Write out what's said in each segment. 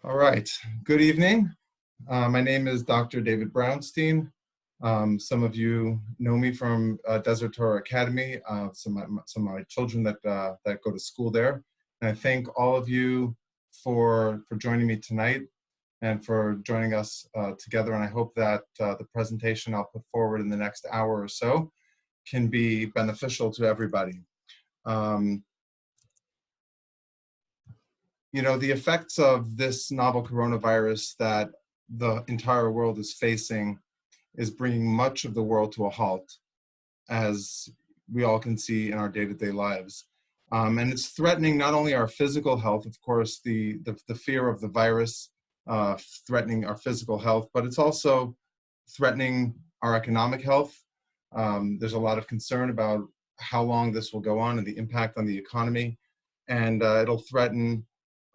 All right, good evening. My name is Dr. David Brownstein. Some of you know me from Desert Torah Academy, some of my children that go to school there. And I thank all of you for joining me tonight and for joining us together. And I hope that the presentation I'll put forward in the next hour or so can be beneficial to everybody. You know, the effects of this novel coronavirus that the entire world is facing is bringing much of the world to a halt, as we all can see in our day-to-day lives. And it's threatening not only our physical health, of course, the fear of the virus threatening our physical health, but it's also threatening our economic health. There's a lot of concern about how long this will go on and the impact on the economy, and it'll threaten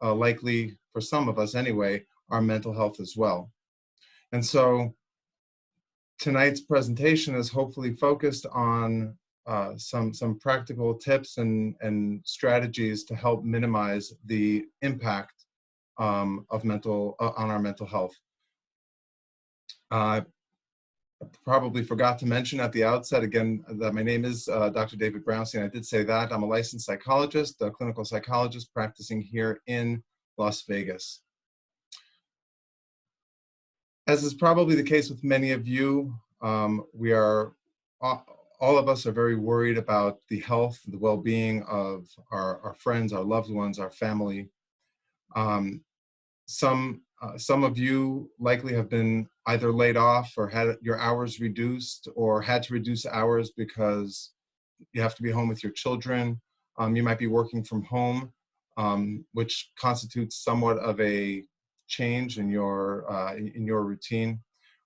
likely, for some of us anyway, our mental health as well. And so tonight's presentation is hopefully focused on some practical tips and strategies to help minimize the impact of on our mental health. Probably forgot to mention at the outset again that my name is Dr. David Brownstein. I did say that. I'm a licensed psychologist, a clinical psychologist practicing here in Las Vegas. As is probably the case with many of you, all of us are very worried about the health, the well-being of our friends, our loved ones, our family. Some of you likely have been either laid off or had your hours reduced or had to reduce hours because you have to be home with your children. You might be working from home, which constitutes somewhat of a change in your routine.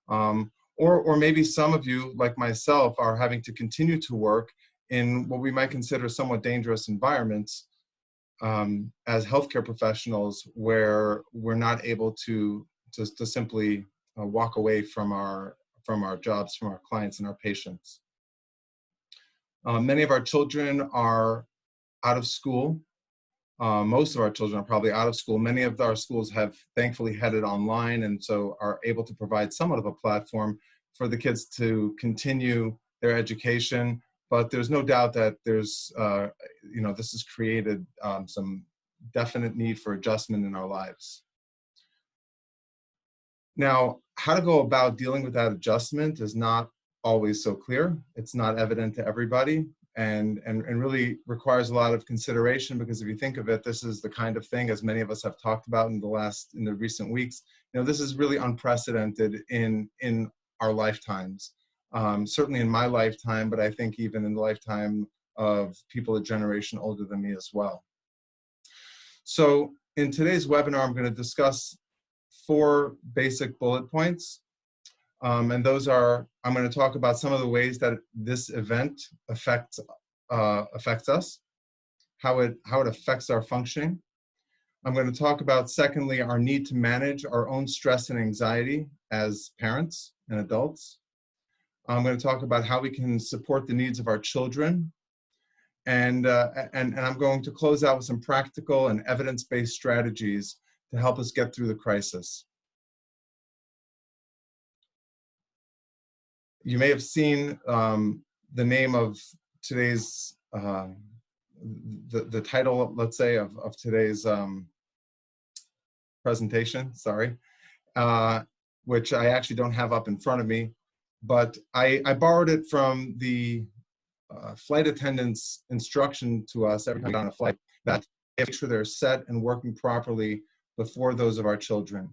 Or maybe some of you, like myself, are having to continue to work in what we might consider somewhat dangerous environments as healthcare professionals, where we're not able to simply walk away from our jobs, from our clients and our patients. Many of our children are out of school. Most of our children are probably out of school. Many of our schools have thankfully headed online, and so are able to provide somewhat of a platform for the kids to continue their education. But there's no doubt that there's, this has created some definite need for adjustment in our lives. Now, how to go about dealing with that adjustment is not always so clear. It's not evident to everybody, and really requires a lot of consideration, because if you think of it, this is the kind of thing, as many of us have talked about in the recent weeks, this is really unprecedented in our lifetimes. Certainly in my lifetime, but I think even in the lifetime of people a generation older than me as well. So in today's webinar, I'm going to discuss 4 basic bullet points. And those are, I'm going to talk about some of the ways that this event affects us, how it affects our functioning. I'm going to talk about, secondly, our need to manage our own stress and anxiety as parents and adults. I'm going to talk about how we can support the needs of our children. And I'm going to close out with some practical and evidence-based strategies to help us get through the crisis. You may have seen the name of today's, the title, let's say, of today's presentation, sorry, which I actually don't have up in front of me, but I borrowed it from the flight attendant's instruction to us every time we get on a flight, that make sure they're set and working properly before those of our children.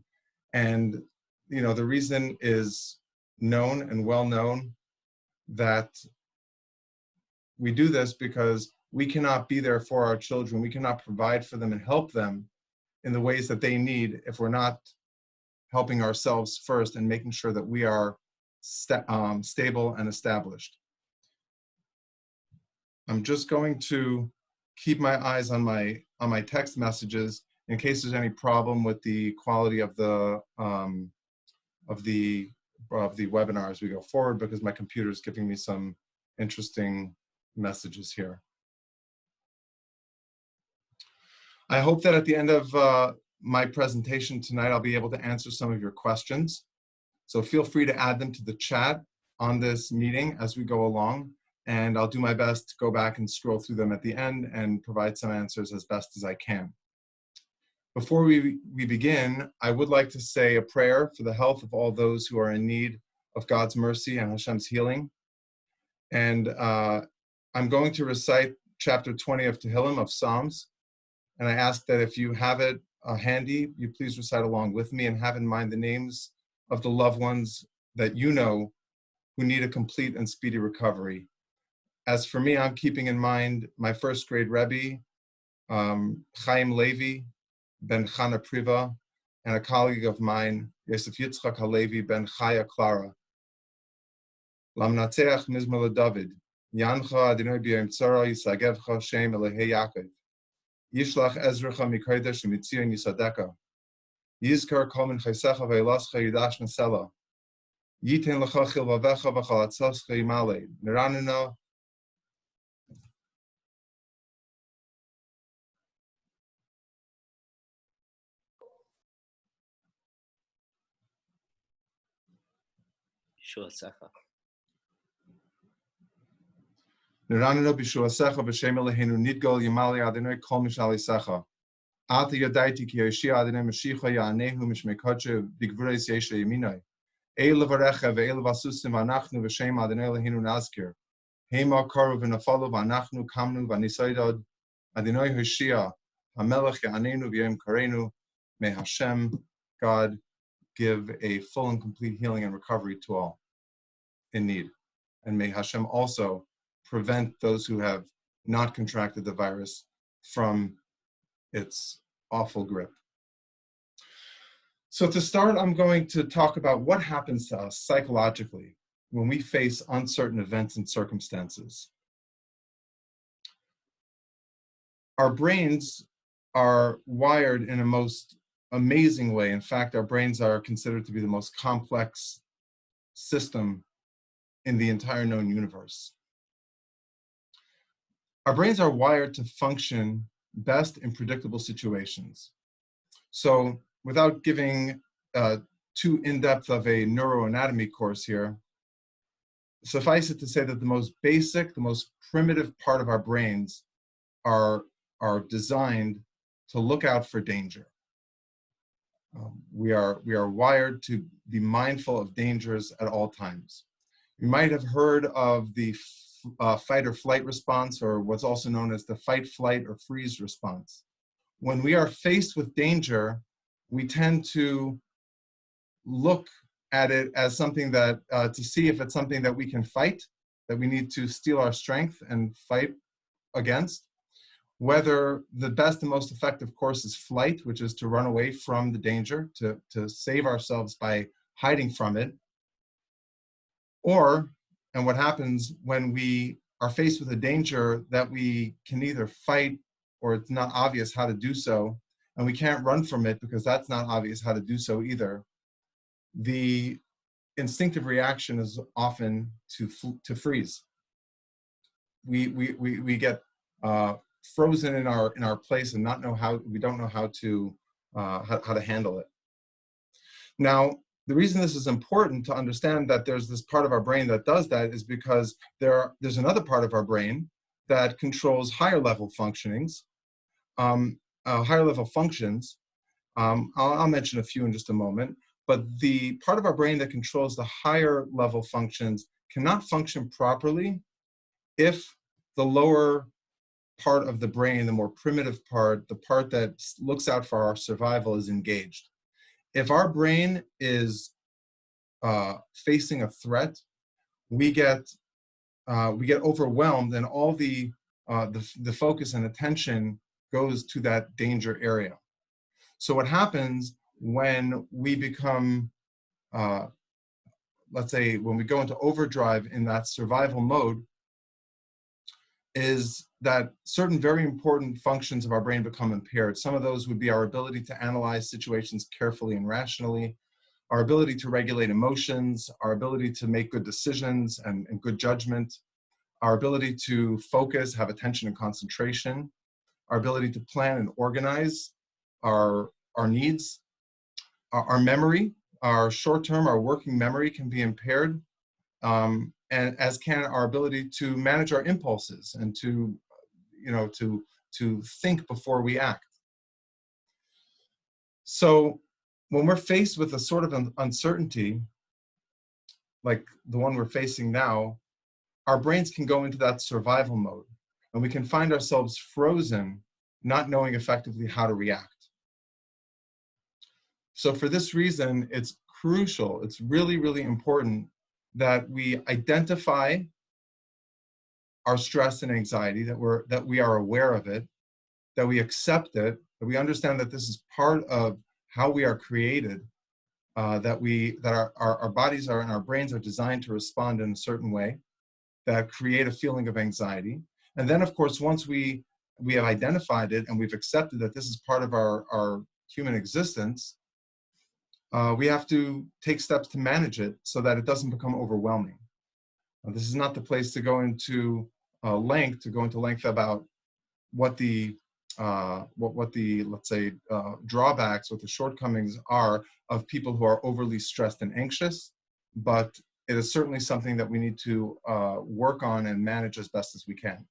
And, the reason is known and well known that we do this because we cannot be there for our children. We cannot provide for them and help them in the ways that they need if we're not helping ourselves first and making sure that we are stable and established. I'm just going to keep my eyes on my text messages in case there's any problem with the quality of the webinar as we go forward, because my computer is giving me some interesting messages here. I hope that at the end of my presentation tonight, I'll be able to answer some of your questions. So feel free to add them to the chat on this meeting as we go along, and I'll do my best to go back and scroll through them at the end and provide some answers as best as I can. Before we begin, I would like to say a prayer for the health of all those who are in need of God's mercy and Hashem's healing. And I'm going to recite chapter 20 of Tehillim, of Psalms. And I ask that if you have it handy, you please recite along with me and have in mind the names of the loved ones that you know who need a complete and speedy recovery. As for me, I'm keeping in mind my first grade Rebbe, Chaim Levi ben Chana Priva, and a colleague of mine, Yosef Yitzchak Halevi ben Chaya Clara. Lamnatzeach Mizmor David, Yancha Adonai b'yom tzara Yisagevcha Shem Elehei Yaakov. Yishlach Ezracha Mikodesh Mitzion Yisadeka. Yizkar Kol Min Chaysecha Ve'elascha Yidash Nesela. Yiten Lecha Chilvavecha V'chalatzoscha Yimale. Neranuna. Neranuna B'shuasecha V'Shem Eloheinu Nidgol Yimale Adonai Kol Mishalisecha. Ata Yadaiti Ki Yoshia Adonai Mashiach Ya'anehu Mishmekotche B'Gvuros Yesh Yeminai. Ve'elevarecha ve'elevasusim v'anachnu v'shem Adonai Eloheinu nazkir. Heima karu v'nafalu v'anachnu kamnu v'nisaydod. Adonai Hoshia HaMelech Ya'anenu v'yom karenu. May Hashem, God, give a full and complete healing and recovery to all in need. And may Hashem also prevent those who have not contracted the virus from its awful grip. So to start, I'm going to talk about what happens to us psychologically when we face uncertain events and circumstances. Our brains are wired in a most amazing way. In fact, our brains are considered to be the most complex system in the entire known universe. Our brains are wired to function best in predictable situations. So without giving too in-depth of a neuroanatomy course here, suffice it to say that the most basic, the most primitive part of our brains are designed to look out for danger. We are wired to be mindful of dangers at all times. You might have heard of the fight or flight response, or what's also known as the fight, flight, or freeze response. When we are faced with danger, we tend to look at it as something that, to see if it's something that we can fight, that we need to steel our strength and fight against. Whether the best and most effective course is flight, which is to run away from the danger, to save ourselves by hiding from it. Or, and what happens when we are faced with a danger that we can either fight or it's not obvious how to do so, and we can't run from it because that's not obvious how to do so either. The instinctive reaction is often to freeze. We get frozen in our place and we don't know how to handle it. Now, the reason this is important to understand that there's this part of our brain that does that is because there's another part of our brain that controls higher level functionings, higher level functions. I'll mention a few in just a moment, but the part of our brain that controls the higher level functions cannot function properly if the lower part of the brain, the more primitive part, the part that looks out for our survival, is engaged. If our brain is facing a threat, we get overwhelmed, and all the focus and attention goes to that danger area. So what happens when we become, let's say, when we go into overdrive in that survival mode, is that certain very important functions of our brain become impaired. Some of those would be our ability to analyze situations carefully and rationally, our ability to regulate emotions, our ability to make good decisions and good judgment, our ability to focus, have attention and concentration, our ability to plan and organize, our our needs. Our memory, our short-term, our working memory can be impaired, and as can our ability to manage our impulses and to, to think before we act. So when we're faced with a sort of an uncertainty, like the one we're facing now, our brains can go into that survival mode, and we can find ourselves frozen, not knowing effectively how to react. So for this reason, it's crucial, it's really, really important that we identify our stress and anxiety, that we are aware of it, that we accept it, that we understand that this is part of how we are created, that our bodies are and our brains are designed to respond in a certain way that create a feeling of anxiety. And then, of course, once we have identified it and we've accepted that this is part of our human existence, we have to take steps to manage it so that it doesn't become overwhelming. This is not the place to go into length about what the let's say drawbacks, what the shortcomings are of people who are overly stressed and anxious, but it is certainly something that we need to work on and manage as best as we can.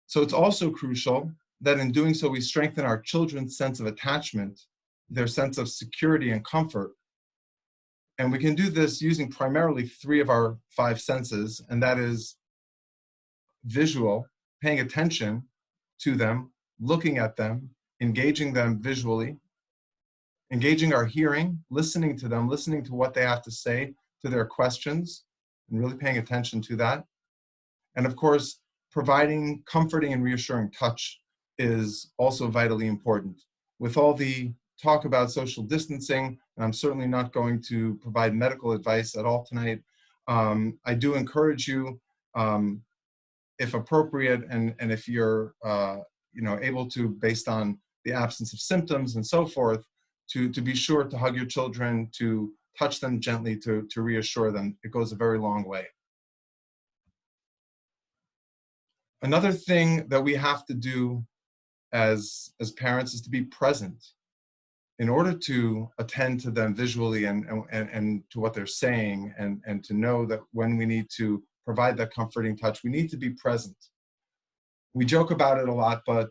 So it's also crucial that in doing so, we strengthen our children's sense of attachment, their sense of security and comfort. And we can do this using primarily 3 of our 5 senses, and that is visual, paying attention to them, looking at them, engaging them visually, engaging our hearing, listening to them, listening to what they have to say, to their questions, and really paying attention to that. And of course, providing comforting and reassuring touch is also vitally important. With all the talk about social distancing, and I'm certainly not going to provide medical advice at all tonight, I do encourage you, if appropriate, and if you're able to, based on the absence of symptoms and so forth, to be sure to hug your children, to touch them gently, to reassure them. It goes a very long way. Another thing that we have to do as parents is to be present in order to attend to them visually and to what they're saying, and to know that when we need to provide that comforting touch, we need to be present. We joke about it a lot, but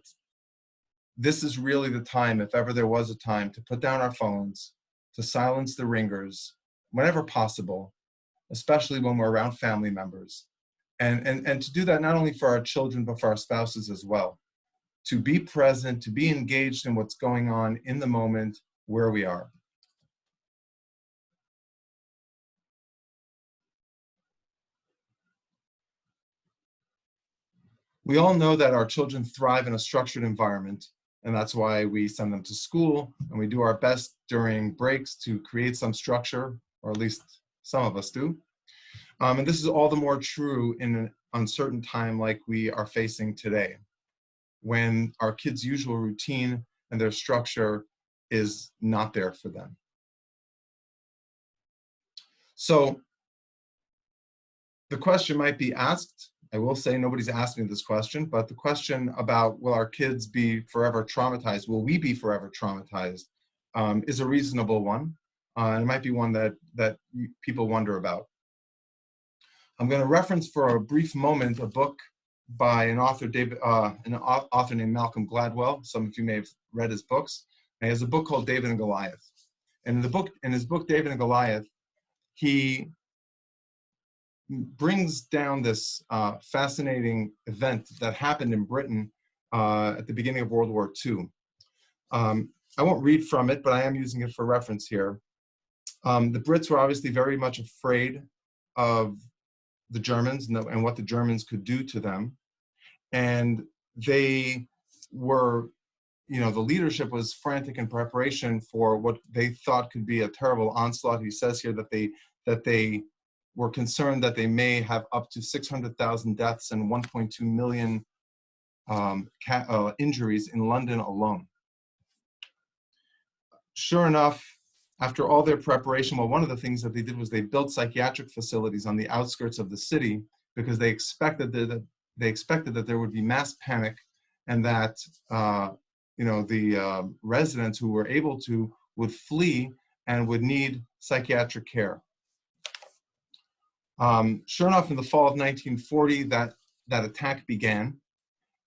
this is really the time, if ever there was a time, to put down our phones, to silence the ringers whenever possible, especially when we're around family members. And to do that not only for our children, but for our spouses as well. To be present, to be engaged in what's going on in the moment where we are. We all know that our children thrive in a structured environment, and that's why we send them to school, and we do our best during breaks to create some structure, or at least some of us do. And this is all the more true in an uncertain time like we are facing today, when our kids' usual routine and their structure is not there for them. So the question might be asked, I will say nobody's asked me this question, but the question about will our kids be forever traumatized, will we be forever traumatized, is a reasonable one. And it might be one that people wonder about. I'm going to reference for a brief moment a book by an author named Malcolm Gladwell. Some of you may have read his books. And he has a book called David and Goliath. And in his book, David and Goliath, he brings down this fascinating event that happened in Britain at the beginning of World War II. I won't read from it, but I am using it for reference here. The Brits were obviously very much afraid of the Germans and what the Germans could do to them. And they were, the leadership was frantic in preparation for what they thought could be a terrible onslaught. He says here that they were concerned that they may have up to 600,000 deaths and 1.2 million injuries in London alone. Sure enough, after all their preparation, well, one of the things that they did was they built psychiatric facilities on the outskirts of the city because they expected that there would be mass panic, and that residents who were able to would flee and would need psychiatric care. Sure enough, in the fall of 1940, that attack began,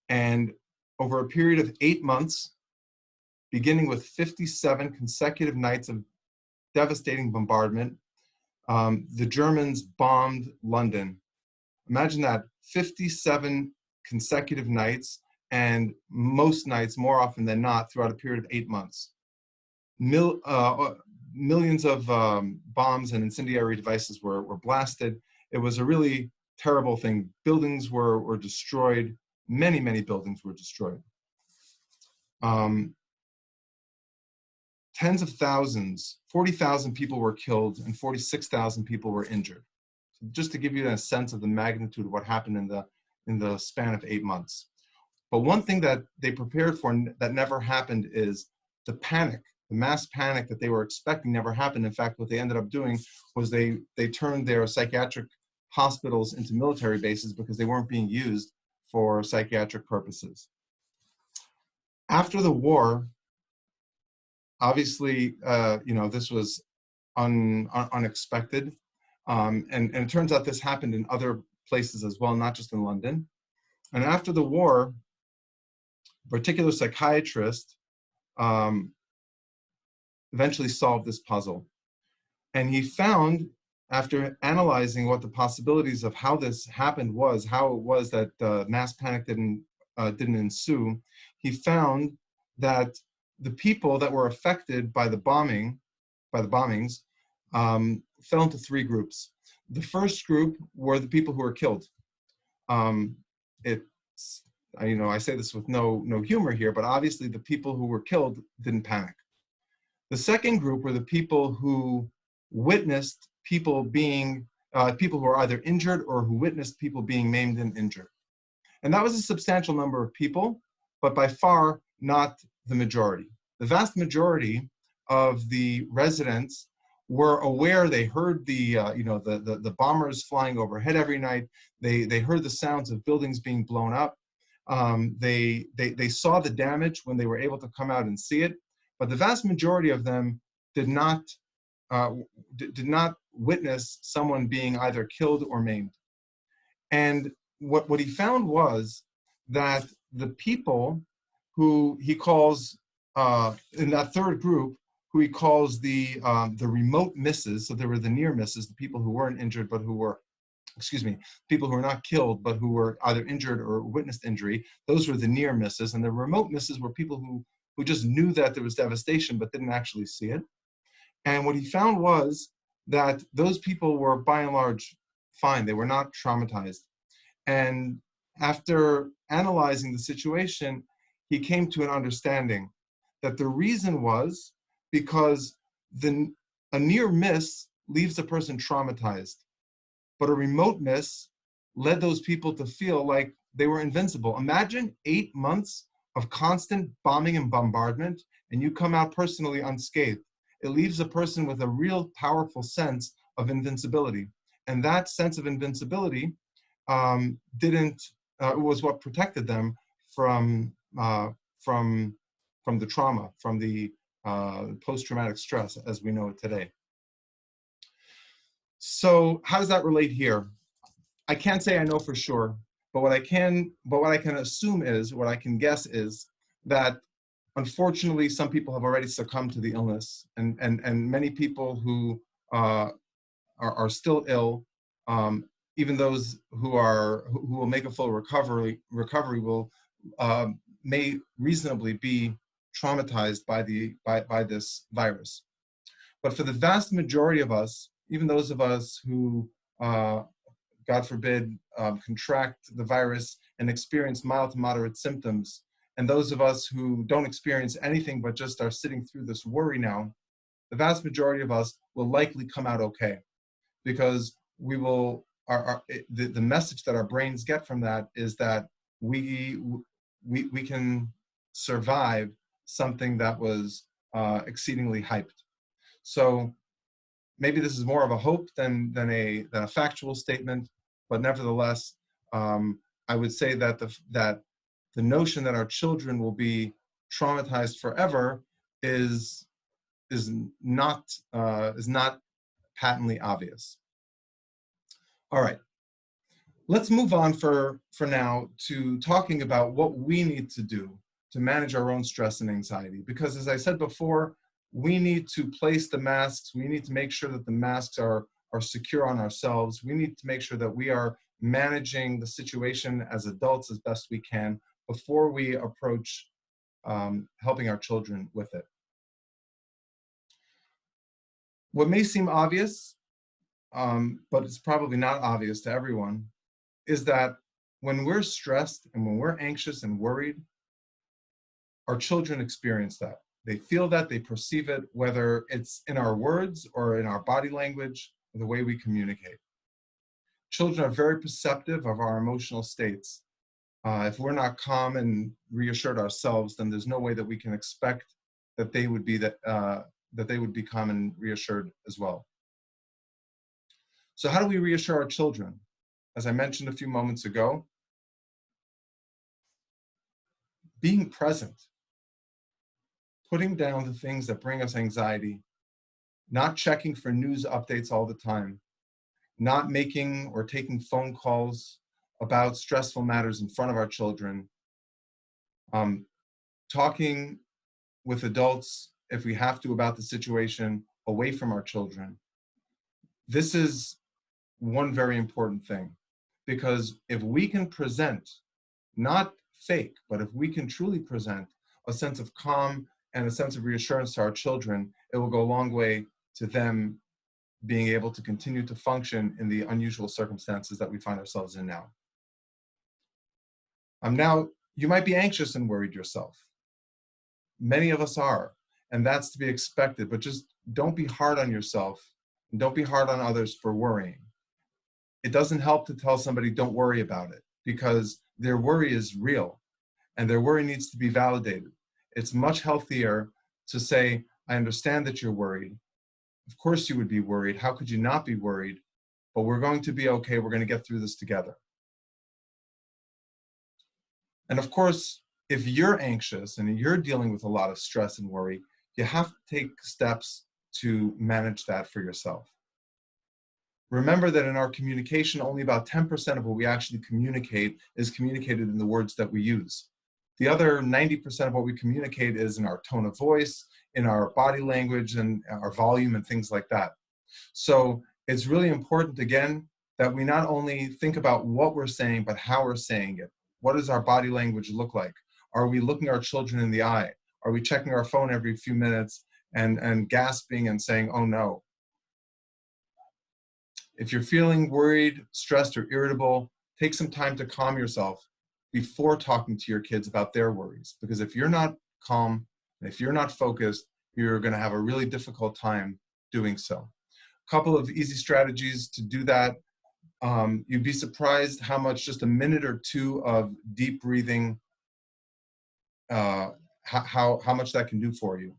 and over a period of 8 months, beginning with 57 consecutive nights of devastating bombardment, the Germans bombed London. Imagine that, 57 consecutive nights, and most nights, more often than not, throughout a period of 8 months. Millions of bombs and incendiary devices were blasted. It was a really terrible thing. Buildings were destroyed. Many, many buildings were destroyed. Tens of thousands, 40,000 people were killed and 46,000 people were injured. So just to give you a sense of the magnitude of what happened in the span of 8 months. But one thing that they prepared for that never happened is the panic. The mass panic that they were expecting never happened. In fact, what they ended up doing was they turned their psychiatric hospitals into military bases because they weren't being used for psychiatric purposes. After the war, obviously, this was unexpected. And it turns out this happened in other places as well, not just in London. And after the war, a particular psychiatrist eventually solved this puzzle. And he found, after analyzing what the possibilities of how this happened was, how it was that mass panic didn't ensue, he found that the people that were affected by the bombings, fell into 3 groups. The first group were the people who were killed. I say this with no humor here, but obviously the people who were killed didn't panic. The second group were the people who witnessed people who were either injured or who witnessed people being maimed and injured. And that was a substantial number of people, but by far not the majority. The vast majority of the residents were aware. They heard the bombers flying overhead every night. They heard the sounds of buildings being blown up. They saw the damage when they were able to come out and see it. But the vast majority of them did not witness someone being either killed or maimed. And what he found was that the people who he calls, in that third group, who he calls the remote misses, so there were the near misses, the people who weren't injured but who were, people who were not killed but who were either injured or witnessed injury, those were the near misses. And the remote misses were people who just knew that there was devastation but didn't actually see it. And what he found was that those people were by and large fine. They were not traumatized. And after analyzing the situation, he came to an understanding that the reason was because a near miss leaves a person traumatized, but a remote miss led those people to feel like they were invincible. Imagine 8 months of constant bombing and bombardment, and you come out personally unscathed. It leaves a person with a real powerful sense of invincibility. And that sense of invincibility was what protected them from the trauma, from the post-traumatic stress as we know it today. So how does that relate here? I can't say I know for sure, but what I can assume is, what I can guess is that unfortunately some people have already succumbed to the illness, and many people who are still ill, even those who will make a full recovery will may reasonably be traumatized by this virus. But for the vast majority of us, even those of us who, God forbid, contract the virus and experience mild to moderate symptoms, and those of us who don't experience anything but just are sitting through this worry now, the vast majority of us will likely come out okay, because we will. The message that our brains get from that is that we can survive something that was exceedingly hyped. So maybe this is more of a hope than a factual statement, but nevertheless, I would say that the notion that our children will be traumatized forever is not patently obvious. All right, let's move on for now to talking about what we need to do to manage our own stress and anxiety. Because as I said before, we need to place the masks. We need to make sure that the masks are secure on ourselves. We need to make sure that we are managing the situation as adults as best we can before we approach helping our children with it. What may seem obvious, but it's probably not obvious to everyone, is that when we're stressed and when we're anxious and worried, our children experience that. They feel that, they perceive it, whether it's in our words or in our body language, or the way we communicate. Children are very perceptive of our emotional states. If we're not calm and reassured ourselves, then there's no way that we can expect that they would be that they would be calm and reassured as well. So how do we reassure our children? As I mentioned a few moments ago, being present, putting down the things that bring us anxiety, not checking for news updates all the time, not making or taking phone calls about stressful matters in front of our children, talking with adults if we have to about the situation away from our children. This is one very important thing, because if we can present, not fake, but if we can truly present a sense of calm and a sense of reassurance to our children, it will go a long way to them being able to continue to function in the unusual circumstances that we find ourselves in now. Now, you might be anxious and worried yourself. Many of us are, and that's to be expected, but just don't be hard on yourself and don't be hard on others for worrying. It doesn't help to tell somebody don't worry about it, because their worry is real and their worry needs to be validated. It's much healthier to say, I understand that you're worried. Of course you would be worried. How could you not be worried? But we're going to be okay. We're going to get through this together. And of course, if you're anxious and you're dealing with a lot of stress and worry, you have to take steps to manage that for yourself. Remember that in our communication, only about 10% of what we actually communicate is communicated in the words that we use. The other 90% of what we communicate is in our tone of voice, in our body language, and our volume and things like that. So it's really important, again, that we not only think about what we're saying, but how we're saying it. What does our body language look like? Are we looking our children in the eye? Are we checking our phone every few minutes and gasping and saying, oh no? If you're feeling worried, stressed, or irritable, take some time to calm yourself before talking to your kids about their worries. Because if you're not calm, and if you're not focused, you're going to have a really difficult time doing so. A couple of easy strategies to do that. You'd be surprised how much just a minute or two of deep breathing, how much that can do for you.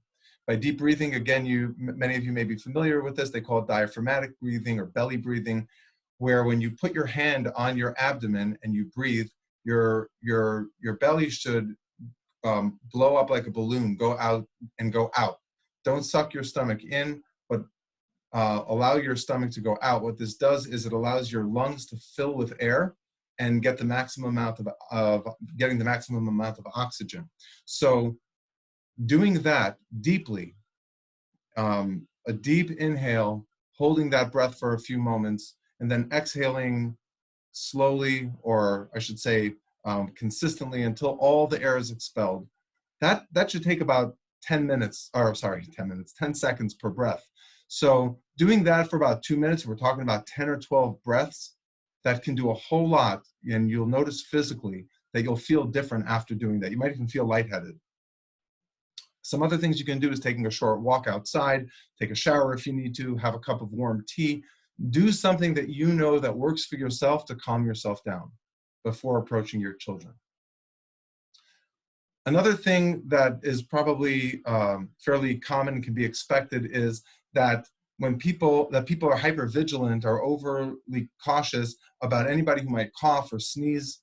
By deep breathing, again, many of you may be familiar with this. They call it diaphragmatic breathing or belly breathing, where when you put your hand on your abdomen and you breathe, your belly should blow up like a balloon, go out and go out. Don't suck your stomach in, but allow your stomach to go out. What this does is it allows your lungs to fill with air and get the maximum amount getting the maximum amount of oxygen. So doing that deeply, a deep inhale, holding that breath for a few moments, and then exhaling slowly, or I should say consistently, until all the air is expelled. That should take about 10 seconds per breath. So doing that for about 2 minutes, we're talking about 10 or 12 breaths, that can do a whole lot, and you'll notice physically that you'll feel different after doing that. You might even feel lightheaded. Some other things you can do is taking a short walk outside, take a shower if you need to, have a cup of warm tea. Do something that you know that works for yourself to calm yourself down before approaching your children. Another thing that is probably fairly common and can be expected is that when people are hypervigilant or overly cautious about anybody who might cough or sneeze.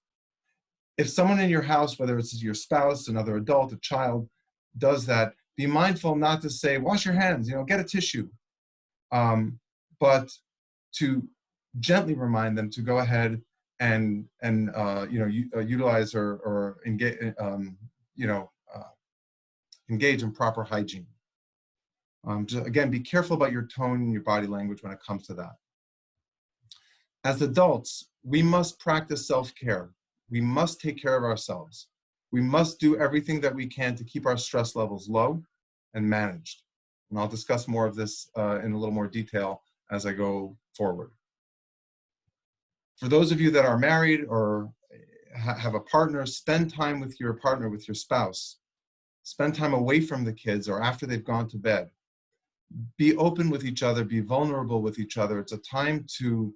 If someone in your house, whether it's your spouse, another adult, a child, does that, be mindful not to say, wash your hands, get a tissue, but to gently remind them to go ahead and utilize or engage, engage in proper hygiene. Again, be careful about your tone and your body language when it comes to that. As adults, we must practice self-care. We must take care of ourselves. We must do everything that we can to keep our stress levels low and managed. And I'll discuss more of this in a little more detail as I go forward. For those of you that are married or have a partner, spend time with your partner, with your spouse. Spend time away from the kids or after they've gone to bed. Be open with each other, be vulnerable with each other. It's a time to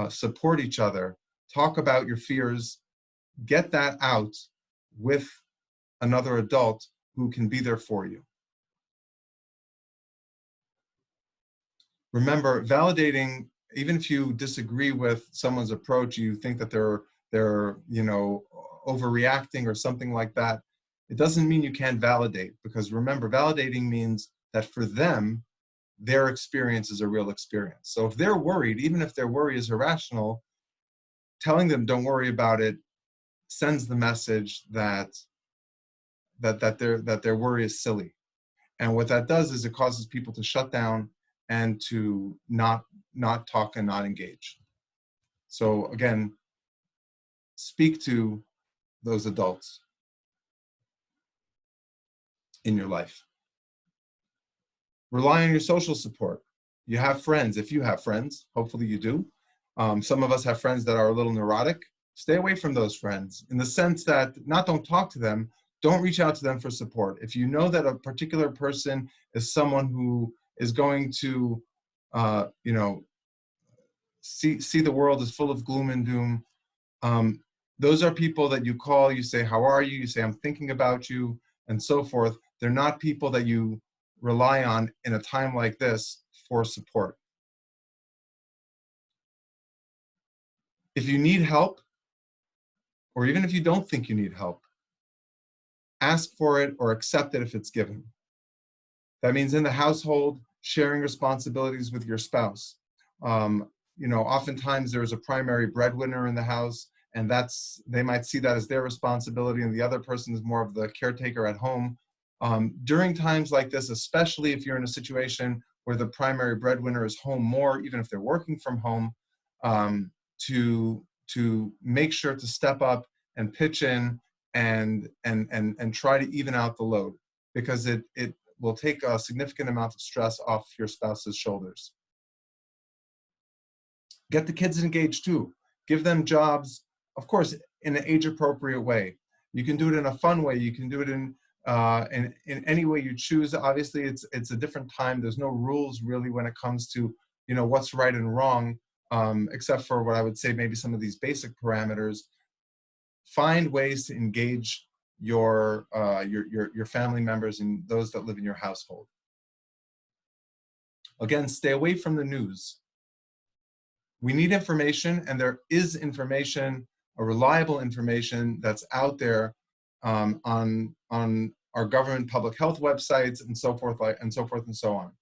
support each other, talk about your fears, get that out with another adult who can be there for you. Remember, validating, even if you disagree with someone's approach, you think that they're overreacting or something like that, it doesn't mean you can't validate, because remember, validating means that for them, their experience is a real experience. So if they're worried, even if their worry is irrational, telling them don't worry about it sends the message that their worry is silly. And what that does is it causes people to shut down and to not talk and not engage. So again, speak to those adults in your life. Rely on your social support. You have friends. If you have friends, hopefully you do. Some of us have friends that are a little neurotic. Stay away from those friends in the sense that don't talk to them, don't reach out to them for support. If you know that a particular person is someone who is going to, see the world as full of gloom and doom, those are people that you call, you say, how are you? You say, I'm thinking about you, and so forth. They're not people that you rely on in a time like this for support. If you need help, or even if you don't think you need help, ask for it or accept it if it's given. That means in the household, sharing responsibilities with your spouse. Oftentimes there's a primary breadwinner in the house, and they might see that as their responsibility, and the other person is more of the caretaker at home. During times like this, especially if you're in a situation where the primary breadwinner is home more, even if they're working from home, to make sure to step up and pitch in and try to even out the load, because it will take a significant amount of stress off your spouse's shoulders. Get the kids engaged too. Give them jobs, of course, in an age-appropriate way. You can do it in a fun way. You can do it in any way you choose. Obviously, it's a different time. There's no rules really when it comes to what's right and wrong, except for what I would say maybe some of these basic parameters. Find ways to engage your family members and those that live in your household. Again, stay away from the news. We need information, and there is information, a reliable information that's out there on our government public health websites and so forth and so on.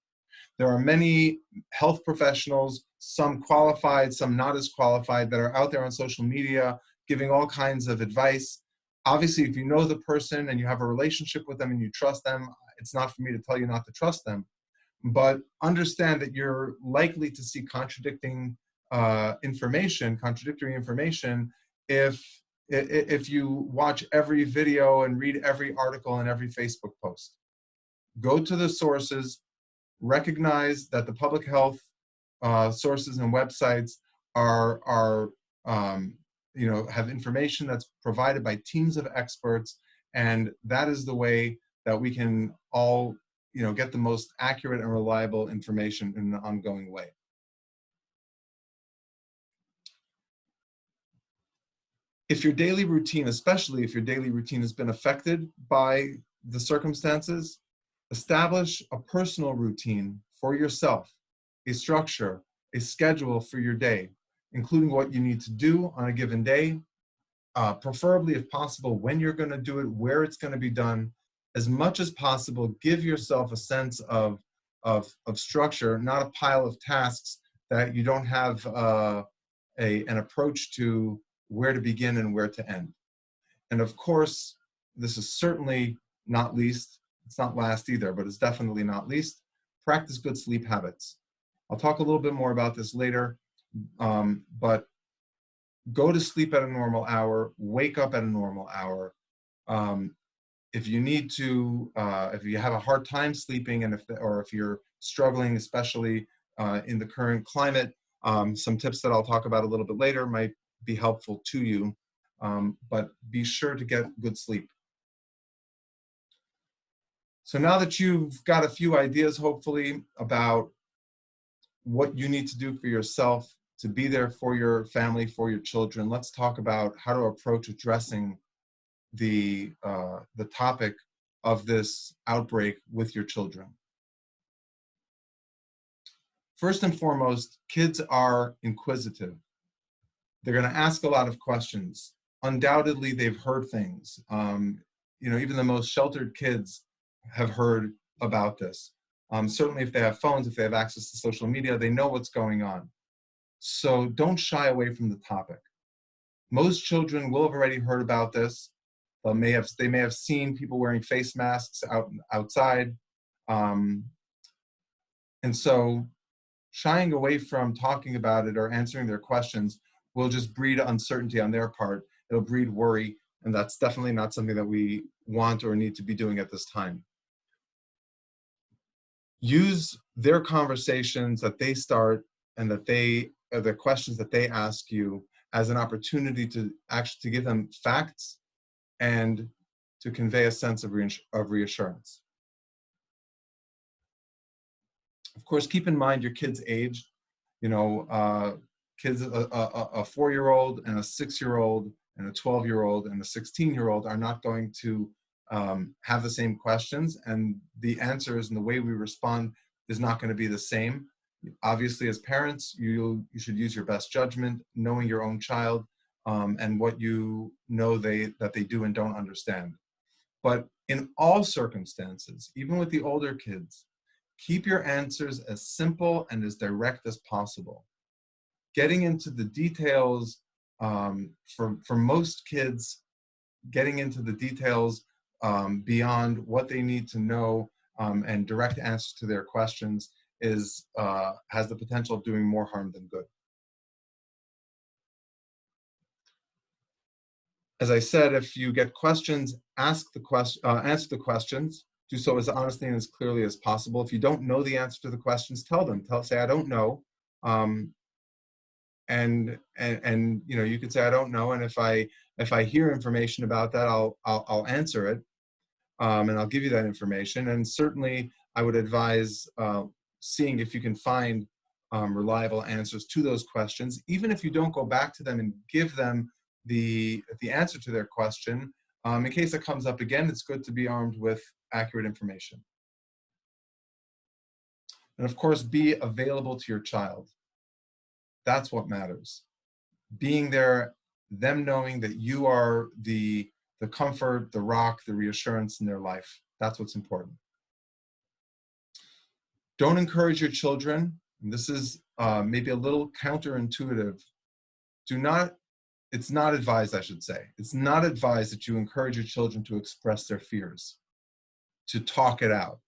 There are many health professionals, some qualified, some not as qualified, that are out there on social media giving all kinds of advice. Obviously, if you know the person and you have a relationship with them and you trust them, it's not for me to tell you not to trust them. But understand that you're likely to see contradictory information if you watch every video and read every article and every Facebook post. Go to the sources, recognize that the public health sources and websites have information that's provided by teams of experts, and that is the way that we can all get the most accurate and reliable information in an ongoing way. If your daily routine, especially if your daily routine has been affected by the circumstances, establish a personal routine for yourself, a structure, a schedule for your day, including what you need to do on a given day, preferably if possible when you're going to do it, where it's going to be done, as much as possible, give yourself a sense of structure, not a pile of tasks that you don't have an approach to where to begin and where to end. And of course, this is certainly not least, it's not last either, but it's definitely not least, practice good sleep habits. I'll talk a little bit more about this later, but go to sleep at a normal hour, wake up at a normal hour. If you need to, if you have a hard time sleeping, and if you're struggling, especially in the current climate, some tips that I'll talk about a little bit later might be helpful to you. But be sure to get good sleep. So now that you've got a few ideas, hopefully, about what you need to do for yourself to be there for your family, for your children, let's talk about how to approach addressing the topic of this outbreak with your children. First and foremost, kids are inquisitive. They're going to ask a lot of questions. Undoubtedly, they've heard things. Even the most sheltered kids have heard about this. Certainly, if they have phones, if they have access to social media, they know what's going on. So don't shy away from the topic. Most children will have already heard about this. They may have seen people wearing face masks outside. And so shying away from talking about it or answering their questions will just breed uncertainty on their part. It'll breed worry, and that's definitely not something that we want or need to be doing at this time. Use their conversations that they start and the questions that they ask you as an opportunity to actually give them facts and to convey a sense of reassurance. Of course, keep in mind your kid's age. Kids, a 4-year-old and a 6-year-old and a 12-year-old and a 16-year-old are not going to have the same questions, and the answers and the way we respond is not going to be the same. Obviously, as parents, you should use your best judgment, knowing your own child and what you know that they do and don't understand. But in all circumstances, even with the older kids, keep your answers as simple and as direct as possible. Getting into the details, for most kids, getting into the details beyond what they need to know and direct answers to their questions has the potential of doing more harm than good. As I said, if you get questions, answer the questions. Do so as honestly and as clearly as possible. If you don't know the answer to the questions, tell them. Say, I don't know. And you could say, I don't know. And if I hear information about that, I'll answer it. And I'll give you that information. And certainly, I would advise seeing if you can find reliable answers to those questions, even if you don't go back to them and give them the answer to their question. In case it comes up again, it's good to be armed with accurate information. And of course, be available to your child. That's what matters. Being there, them knowing that you are the comfort, the rock, the reassurance in their life. That's what's important. Don't encourage your children, and this is maybe a little counterintuitive. It's not advised, I should say. It's not advised that you encourage your children to express their fears, to talk it out.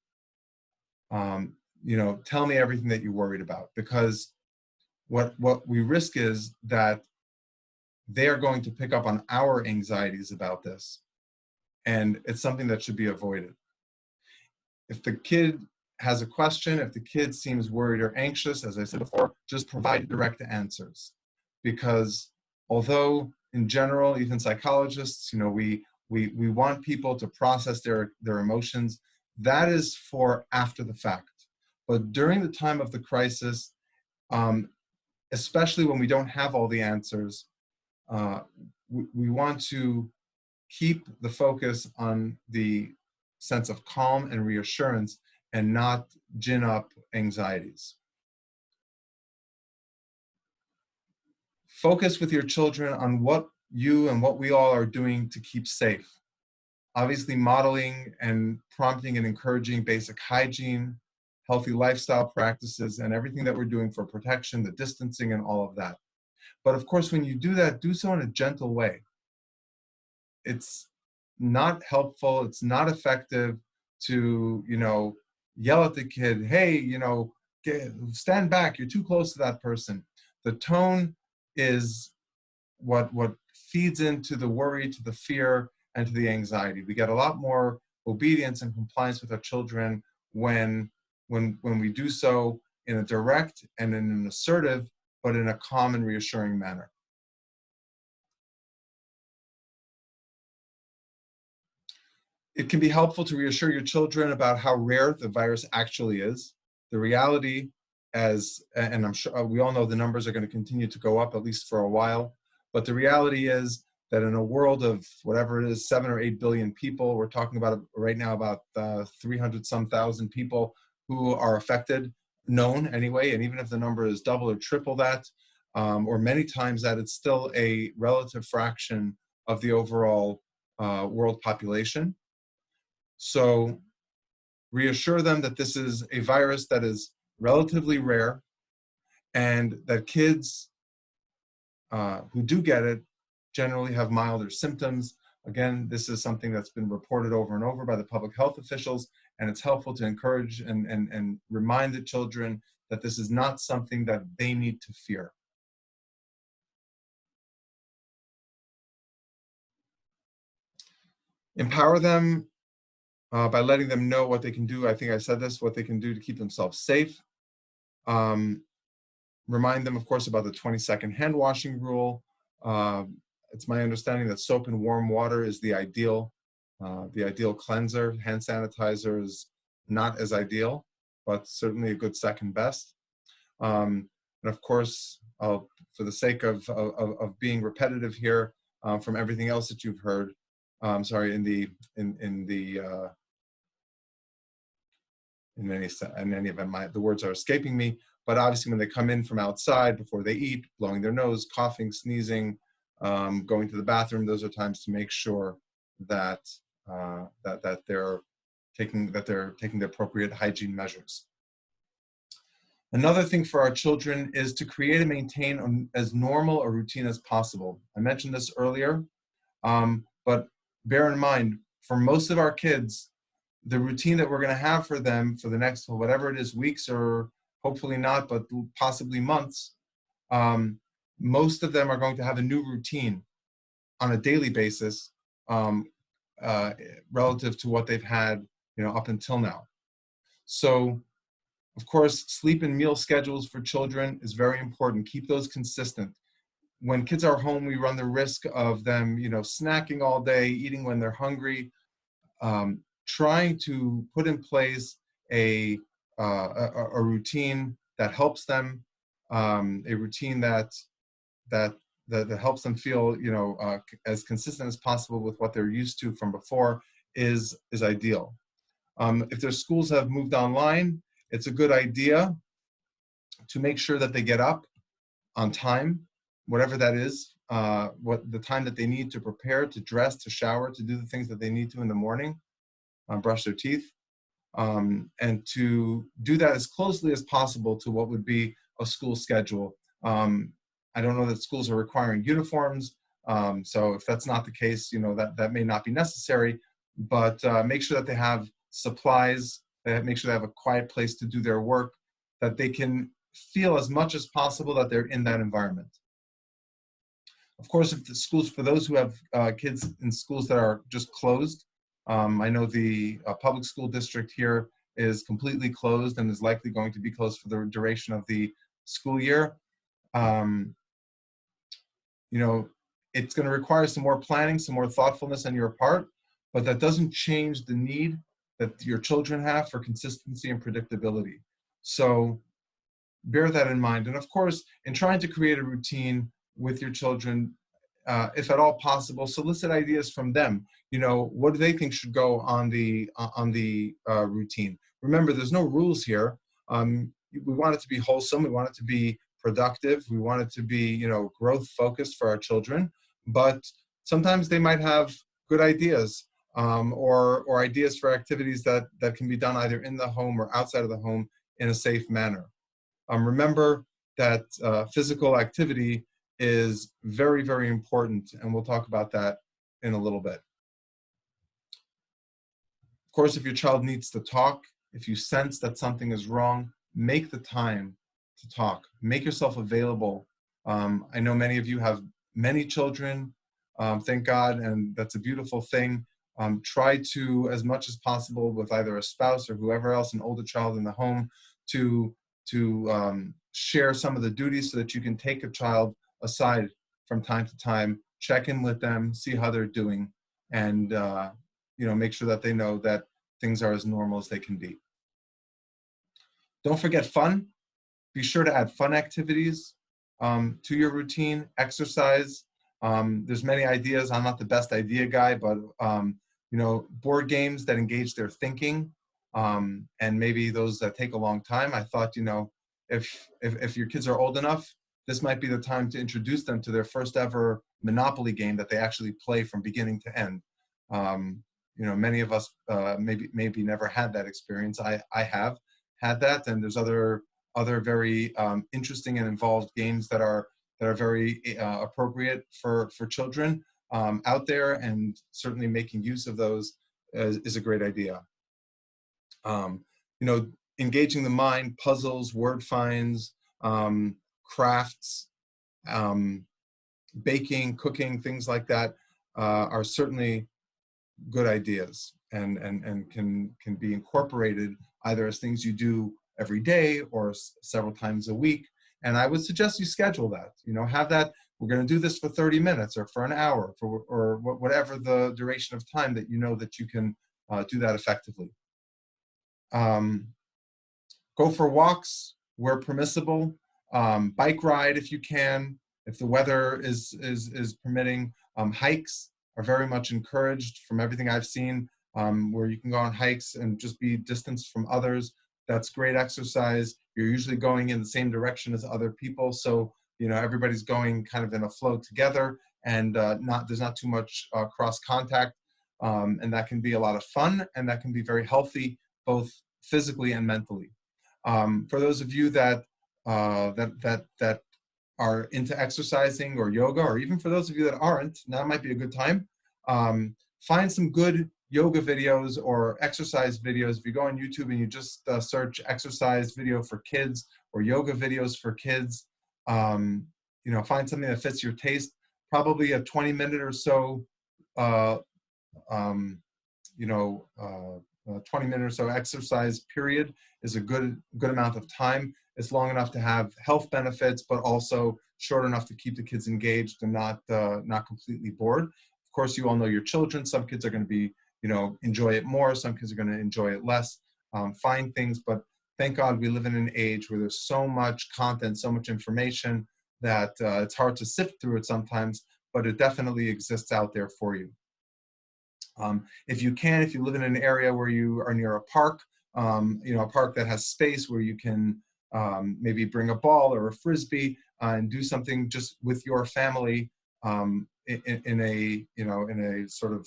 Tell me everything that you're worried about, because what we risk is that they are going to pick up on our anxieties about this, and it's something that should be avoided. If the kid has a question, if the kid seems worried or anxious, as I said before, just provide direct answers. Because although in general, even psychologists, we want people to process their emotions, that is for after the fact. But during the time of the crisis, especially when we don't have all the answers, we want to keep the focus on the sense of calm and reassurance and not gin up anxieties. Focus with your children on what you and what we all are doing to keep safe. Obviously, modeling and prompting and encouraging basic hygiene, healthy lifestyle practices, and everything that we're doing for protection, the distancing, and all of that. But of course, when you do that, do so in a gentle way. It's not helpful, it's not effective to, yell at the kid, hey, stand back, you're too close to that person. The tone is what feeds into the worry, to the fear, and to the anxiety. We get a lot more obedience and compliance with our children when we do so in a direct and in an assertive, but in a calm and reassuring manner. It can be helpful to reassure your children about how rare the virus actually is. The reality, and I'm sure we all know the numbers are going to continue to go up at least for a while, but the reality is that in a world of whatever it is, 7 or 8 billion people, we're talking about right now about 300 some thousand people who are affected, known anyway, and even if the number is double or triple that, or many times that, it's still a relative fraction of the overall world population. So reassure them that this is a virus that is relatively rare, and that kids who do get it generally have milder symptoms. Again, this is something that's been reported over and over by the public health officials, and it's helpful to encourage and remind the children that this is not something that they need to fear. Empower them by letting them know what they can do. I think I said this, what they can do to keep themselves safe. Remind them, of course, about the 20-second hand washing rule. It's my understanding that soap and warm water is the ideal cleanser. Hand sanitizer is not as ideal, but certainly a good second best. And of course, for the sake of being repetitive here, from everything else that you've heard, in any event, the words are escaping me. But obviously, when they come in from outside, before they eat, blowing their nose, coughing, sneezing, going to the bathroom, those are times to make sure that they're taking the appropriate hygiene measures. Another thing for our children is to create and maintain as normal a routine as possible. I mentioned this earlier, but bear in mind, for most of our kids, the routine that we're going to have for them for the next, whatever it is, weeks or hopefully not, but possibly months, most of them are going to have a new routine on a daily basis relative to what they've had, up until now. So, of course, sleep and meal schedules for children is very important. Keep those consistent. When kids are home, we run the risk of them, snacking all day, eating when they're hungry. Trying to put in place a routine that helps them, a routine that helps them feel, as consistent as possible with what they're used to from before is ideal. If their schools have moved online, it's a good idea to make sure that they get up on time, whatever that is, what the time that they need to prepare, to dress, to shower, to do the things that they need to in the morning. Brush their teeth, and to do that as closely as possible to what would be a school schedule. I don't know that schools are requiring uniforms, so if that's not the case, that may not be necessary, but make sure that they have supplies, make sure they have a quiet place to do their work, that they can feel as much as possible that they're in that environment. Of course, if the schools, for those who have kids in schools that are just closed, I know the public school district here is completely closed and is likely going to be closed for the duration of the school year. It's going to require some more planning, some more thoughtfulness on your part, but that doesn't change the need that your children have for consistency and predictability. So bear that in mind. And of course, in trying to create a routine with your children, if at all possible, solicit ideas from them. What do they think should go on the routine? Remember, there's no rules here. We want it to be wholesome. We want it to be productive. We want it to be, growth focused for our children. But sometimes they might have good ideas. or ideas for activities that can be done either in the home or outside of the home in a safe manner. Remember that physical activity is very, very important, and we'll talk about that in a little bit. Of course, if your child needs to talk, if you sense that something is wrong, make the time to talk. Make yourself available. I know many of you have many children, thank God, and that's a beautiful thing. Try to, as much as possible, with either a spouse or whoever else, an older child in the home, to share some of the duties so that you can take a child aside from time to time, check in with them, see how they're doing, and make sure that they know that things are as normal as they can be. Don't forget fun. Be sure to add fun activities to your routine. Exercise. There's many ideas. I'm not the best idea guy, but board games that engage their thinking, and maybe those that take a long time. I thought, if your kids are old enough, this might be the time to introduce them to their first ever Monopoly game that they actually play from beginning to end. Many of us maybe never had that experience. I have had that, and there's other very interesting and involved games that are very appropriate for children out there, and certainly making use of those is a great idea. Engaging the mind, puzzles, word finds, crafts, baking, cooking, things like that are certainly good ideas, and can be incorporated either as things you do every day or several times a week. And I would suggest you schedule that. Have that. We're going to do this for 30 minutes or for an hour, or whatever the duration of time that that you can do that effectively. Go for walks where permissible. Bike ride if you can, if the weather is permitting. Hikes are very much encouraged from everything I've seen, where you can go on hikes and just be distanced from others. That's great exercise. You're usually going in the same direction as other people, so everybody's going kind of in a flow together, and there's not too much cross contact, and that can be a lot of fun, and that can be very healthy, both physically and mentally. For those of you that are into exercising or yoga, or even for those of you that aren't, now might be a good time. Find some good yoga videos or exercise videos. If you go on YouTube and you just search exercise video for kids or yoga videos for kids, find something that fits your taste. Probably a 20-minute or so, 20-minute or so exercise period is a good amount of time. It's long enough to have health benefits, but also short enough to keep the kids engaged and not completely bored. Of course, you all know your children. Some kids are going to be, enjoy it more. Some kids are going to enjoy it less. Find things, but thank God we live in an age where there's so much content, so much information that it's hard to sift through it sometimes, but it definitely exists out there for you. If you live in an area where you are near a park, a park that has space where you can maybe bring a ball or a frisbee and do something just with your family in a sort of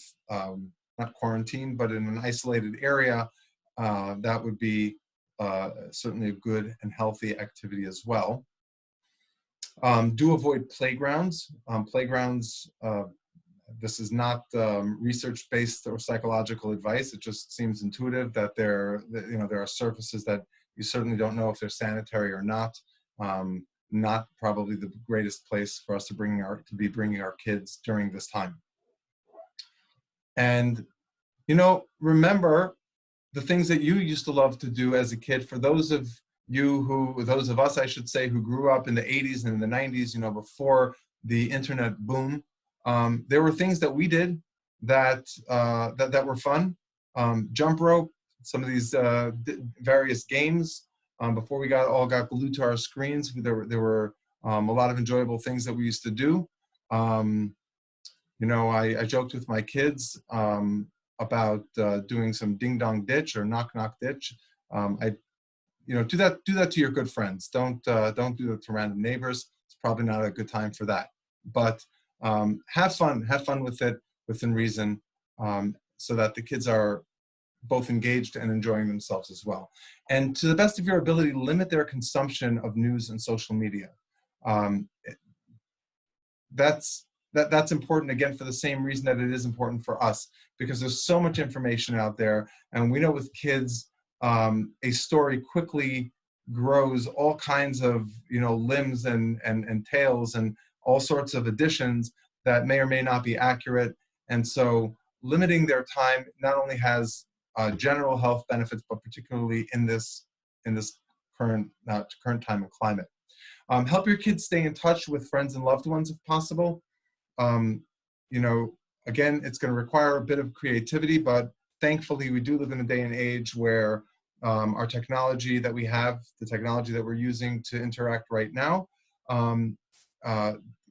not quarantine, but in an isolated area, that would be certainly a good and healthy activity as well. Do avoid playgrounds. Playgrounds. This is not research-based or psychological advice. It just seems intuitive that there are surfaces that you certainly don't know if they're sanitary or not. Not probably the greatest place for us to be bringing our kids during this time. And remember the things that you used to love to do as a kid. For those of us, I should say, who grew up in the 80s and in the 90s, before the internet boom. There were things that we did that were fun. Jump rope, some of these various games. Before we all got glued to our screens, there were a lot of enjoyable things that we used to do. I joked with my kids about doing some ding dong ditch or knock knock ditch. Do that to your good friends. Don't do that to random neighbors. It's probably not a good time for that. But have fun with it within reason. so that the kids are both engaged and enjoying themselves as well. And to the best of your ability, limit their consumption of news and social media. Um, that's important, again, for the same reason that it is important for us, because there's so much information out there, and we know with kids, a story quickly grows all kinds of limbs and tails and all sorts of additions that may or may not be accurate. And so limiting their time not only has general health benefits, but particularly in this current time and climate. Help your kids stay in touch with friends and loved ones if possible. Um, you know, again, it's going to require a bit of creativity, but thankfully we do live in a day and age where our technology that we have, the technology that we're using to interact right now, um,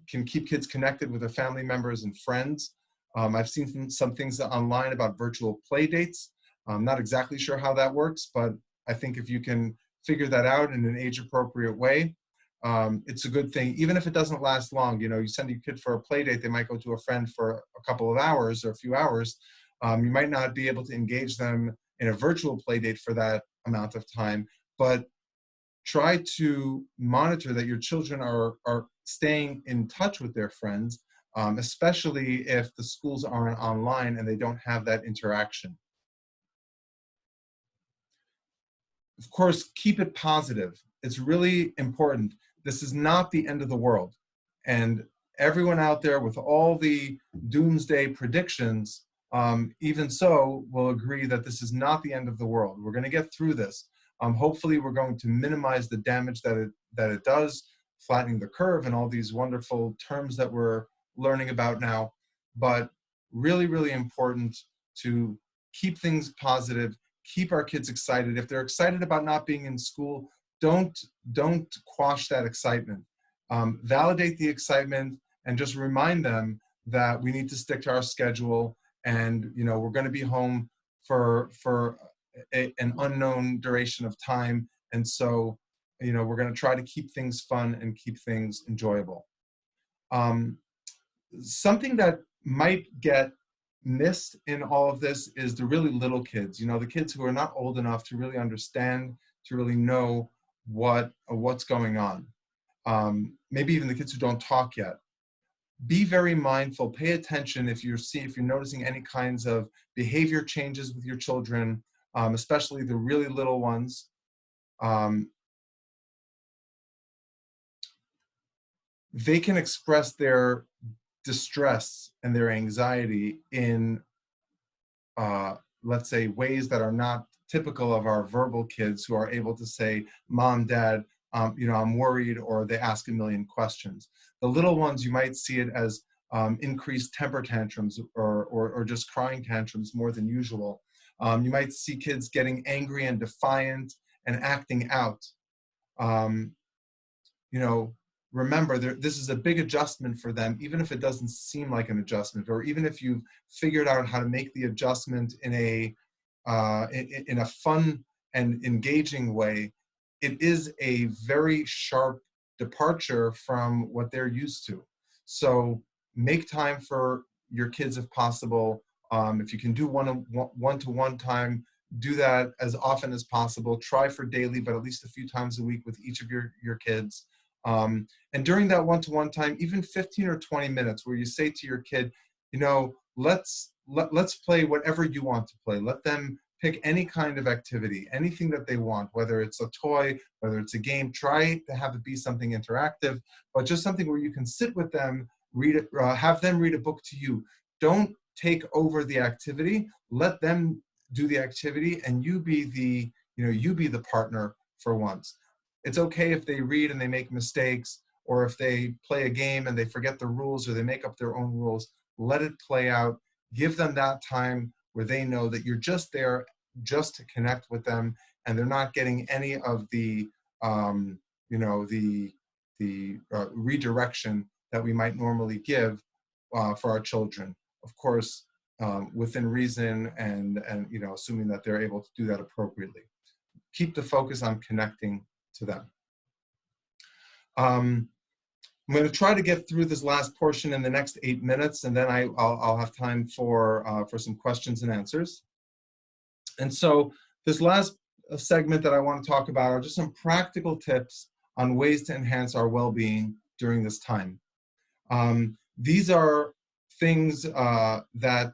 can keep kids connected with their family members and friends. I've seen some things online about virtual play dates. I'm not exactly sure how that works, but I think if you can figure that out in an age-appropriate way, it's a good thing. Even if it doesn't last long, you send your kid for a play date, they might go to a friend for a couple of hours or a few hours. You might not be able to engage them in a virtual play date for that amount of time, but try to monitor that your children are staying in touch with their friends, especially if the schools aren't online and they don't have that interaction. Of course, keep it positive. It's really important. This is not the end of the world. And everyone out there with all the doomsday predictions, even so, will agree that this is not the end of the world. We're going to get through this. Hopefully, we're going to minimize the damage that it does, flattening the curve and all these wonderful terms that we're learning about now. But really, really important to keep things positive, keep our kids excited. If they're excited about not being in school, don't quash that excitement. Validate the excitement and just remind them that we need to stick to our schedule, and we're going to be home for an unknown duration of time, and so we're going to try to keep things fun and keep things enjoyable. Something that might get missed in all of this is the really little kids, the kids who are not old enough to really understand, to really know what's going on. Maybe even the kids who don't talk yet. Be very mindful, pay attention if you're noticing any kinds of behavior changes with your children, especially the really little ones. They can express their distress and their anxiety in let's say ways that are not typical of our verbal kids, who are able to say, "Mom, Dad, I'm worried," or they ask a million questions. The little ones, you might see it as increased temper tantrums or just crying tantrums more than usual. You might see kids getting angry and defiant and acting out. Um, Remember, this is a big adjustment for them, even if it doesn't seem like an adjustment, or even if you've figured out how to make the adjustment in a fun and engaging way. It is a very sharp departure from what they're used to. So make time for your kids if possible. If you can do one-to-one time, do that as often as possible. Try for daily, but at least a few times a week with each of your kids. And during that one-to-one time, even 15 or 20 minutes, where you say to your kid, let's play whatever you want to play. Let them pick any kind of activity, anything that they want, whether it's a toy, whether it's a game. Try to have it be something interactive, but just something where you can sit with them, read it, have them read a book to you. Don't take over the activity. Let them do the activity, and you be the partner for once. It's okay if they read and they make mistakes, or if they play a game and they forget the rules or they make up their own rules. Let it play out. Give them that time where they know that you're just there just to connect with them, and they're not getting any of the redirection that we might normally give for our children. Of course, within reason, and assuming that they're able to do that appropriately. Keep the focus on connecting to them. I'm going to try to get through this last portion in the next 8 minutes, and then I'll have time for some questions and answers. And so this last segment that I want to talk about are just some practical tips on ways to enhance our well-being during this time. These are things that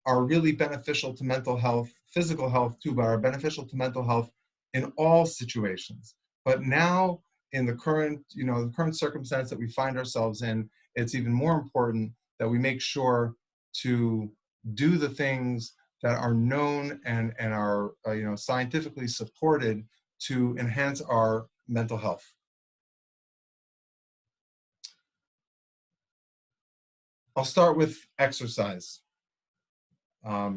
are really beneficial to mental health, physical health too, but are beneficial to mental health in all situations. But now, in the current, the current circumstance that we find ourselves in, it's even more important that we make sure to do the things that are known and are scientifically supported to enhance our mental health. I'll start with exercise. I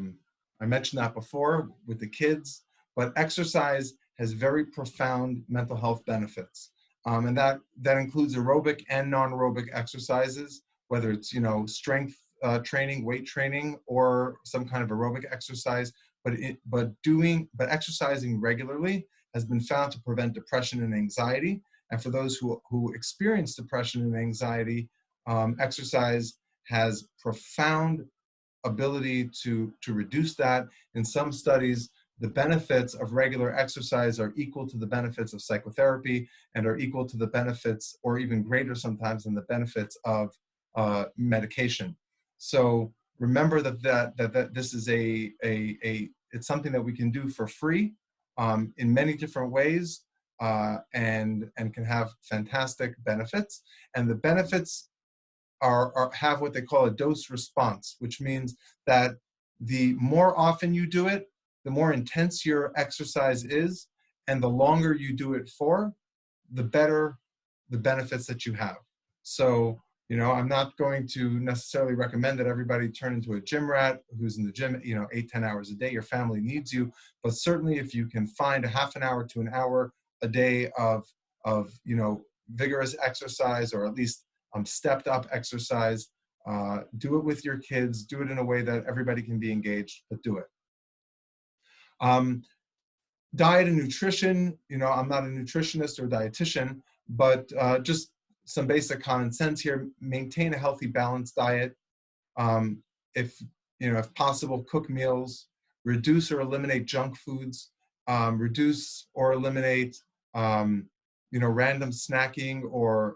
mentioned that before with the kids, but exercise has very profound mental health benefits. And that includes aerobic and non-aerobic exercises, whether it's, strength training, weight training, or some kind of aerobic exercise, but exercising regularly has been found to prevent depression and anxiety. And for those who experience depression and anxiety, exercise has profound ability to reduce that. In some studies, the benefits of regular exercise are equal to the benefits of psychotherapy and are equal to the benefits, or even greater sometimes, than the benefits of medication. So remember that this is it's something that we can do for free in many different ways and can have fantastic benefits. And the benefits have what they call a dose response, which means that the more often you do it, the more intense your exercise is, and the longer you do it for, the better the benefits that you have. So, I'm not going to necessarily recommend that everybody turn into a gym rat who's in the gym, 8-10 hours a day. Your family needs you, but certainly if you can find a half an hour to an hour a day of vigorous exercise, or at least stepped up exercise, do it with your kids, do it in a way that everybody can be engaged, but do it. Diet and nutrition, I'm not a nutritionist or dietitian, but just some basic common sense here. Maintain a healthy, balanced diet. If possible, cook meals. Reduce or eliminate junk foods. Reduce or eliminate random snacking or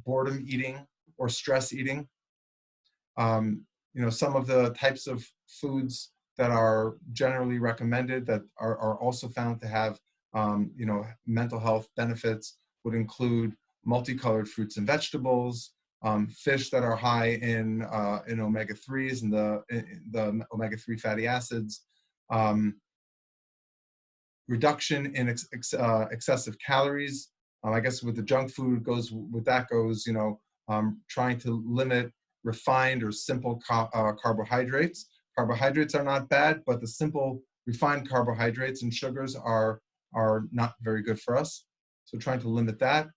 boredom eating or stress eating. Some of the types of foods that are generally recommended that are also found to have mental health benefits would include multicolored fruits and vegetables, fish that are high in omega-3s and the omega-3 fatty acids, reduction in excessive calories. I guess with the junk food goes trying to limit refined or simple carbohydrates. Carbohydrates are not bad, but the simple refined carbohydrates and sugars are not very good for us. So trying to limit that.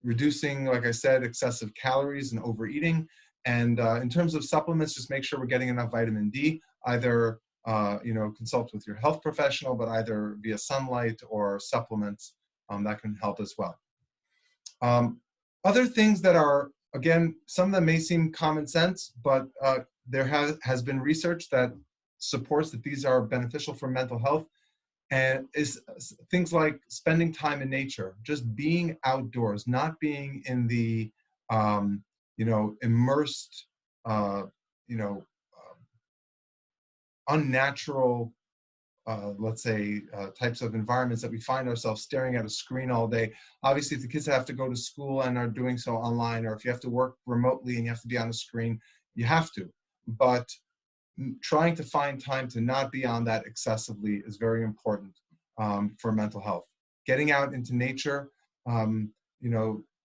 Reducing, like I said, excessive calories and overeating. And in terms of supplements, just make sure we're getting enough vitamin D, either consult with your health professional, but either via sunlight or supplements, that can help as well. Other things that are, again, some of them may seem common sense, but there has been research that supports that these are beneficial for mental health, and is things like spending time in nature, just being outdoors, not being in the immersed unnatural let's say types of environments that we find ourselves staring at a screen all day. Obviously, if the kids have to go to school and are doing so online, or if you have to work remotely and you have to be on a screen, you have to. But trying to find time to not be on that excessively is very important for mental health. Getting out into nature,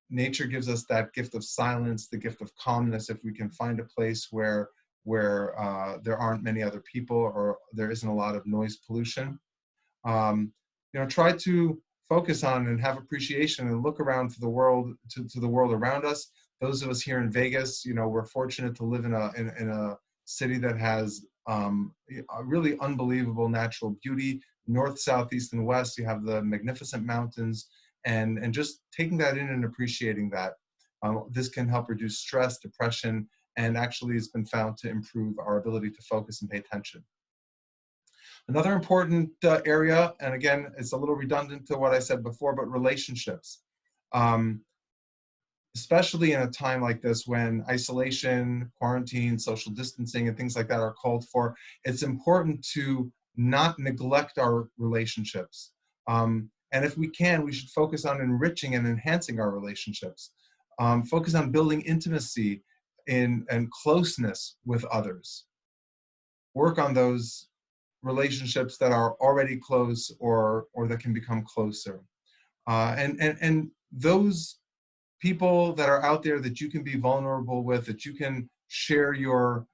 nature gives us that gift of silence, the gift of calmness. If we can find a place where there aren't many other people or there isn't a lot of noise pollution, try to focus on and have appreciation and look around to the world, to the world around us. Those of us here in Vegas, we're fortunate to live in a city that has a really unbelievable natural beauty. North, south, east, and west, you have the magnificent mountains and just taking that in and appreciating that. This can help reduce stress, depression, and actually has been found to improve our ability to focus and pay attention. Another important area, and again, it's a little redundant to what I said before, but relationships. Especially in a time like this when isolation, quarantine, social distancing, and things like that are called for, it's important to not neglect our relationships. And if we can, we should focus on enriching and enhancing our relationships. Focus on building intimacy and closeness with others. Work on those relationships that are already close or that can become closer. And those people that are out there that you can be vulnerable with, that you can share your